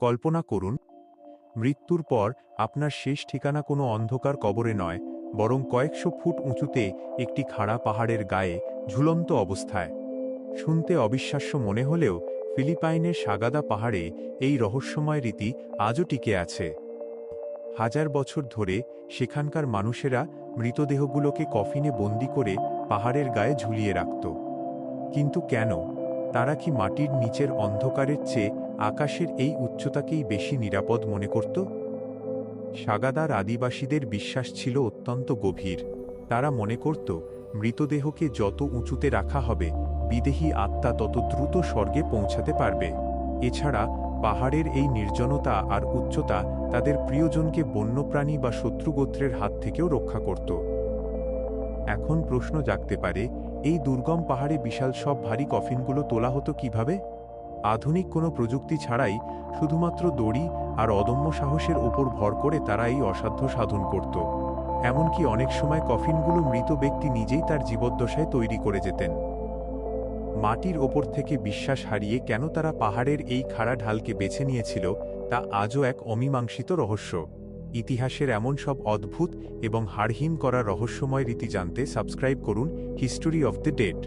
কল্পনা করুন, মৃত্যুর পর আপনার শেষ ঠিকানা কোনো অন্ধকার কবরে নয়, বরং কয়েকশো ফুট উঁচুতে একটি খাড়া পাহাড়ের গায়ে ঝুলন্ত অবস্থায়। শুনতে অবিশ্বাস্য মনে হলেও ফিলিপাইনের সাগাদা পাহাড়ে এই রহস্যময় রীতি আজও টিকে আছে। হাজার বছর ধরে সেখানকার মানুষেরা মৃতদেহগুলোকে কফিনে বন্দি করে পাহাড়ের গায়ে ঝুলিয়ে রাখত। কিন্তু কেন? তারা কি মাটির নিচের অন্ধকারের চেয়ে আকাশের এই উচ্চতাকেই বেশি নিরাপদ মনে করত? সাগাদার আদিবাসীদের বিশ্বাস ছিল অত্যন্ত গভীর। তারা মনে করত, মৃতদেহকে যত উঁচুতে রাখা হবে, বিদেহী আত্মা তত দ্রুত স্বর্গে পৌঁছাতে পারবে। এছাড়া পাহাড়ের এই নির্জনতা আর উচ্চতা তাদের প্রিয়জনকে বন্যপ্রাণী বা শত্রুগোত্রের হাত থেকেও রক্ষা করত। এখন প্রশ্ন জাগতে পারে, এই দুর্গম পাহাড়ে বিশাল সব ভারী কফিনগুলো তোলা হতো কিভাবে? আধুনিক কোনো প্রযুক্তি ছাড়াই শুধুমাত্র দড়ি আর অদম্য সাহসের ওপর ভর করে তারা এই অসাধ্য সাধন করত। এমনকি অনেক সময় কফিনগুলো মৃত ব্যক্তি নিজেই তার জীবদ্দশায় তৈরি করে যেতেন। মাটির ওপর থেকে বিশ্বাস হারিয়ে কেন তারা পাহাড়ের এই খাড়া ঢালকে বেছে নিয়েছিল, তা আজও এক অমীমাংসিত রহস্য। ইতিহাসের এমন সব অদ্ভুত এবং হাড়হিম করা রহস্যময় রীতি জানতে সাবস্ক্রাইব করুন হিস্টোরি অফ দ্য ডেড।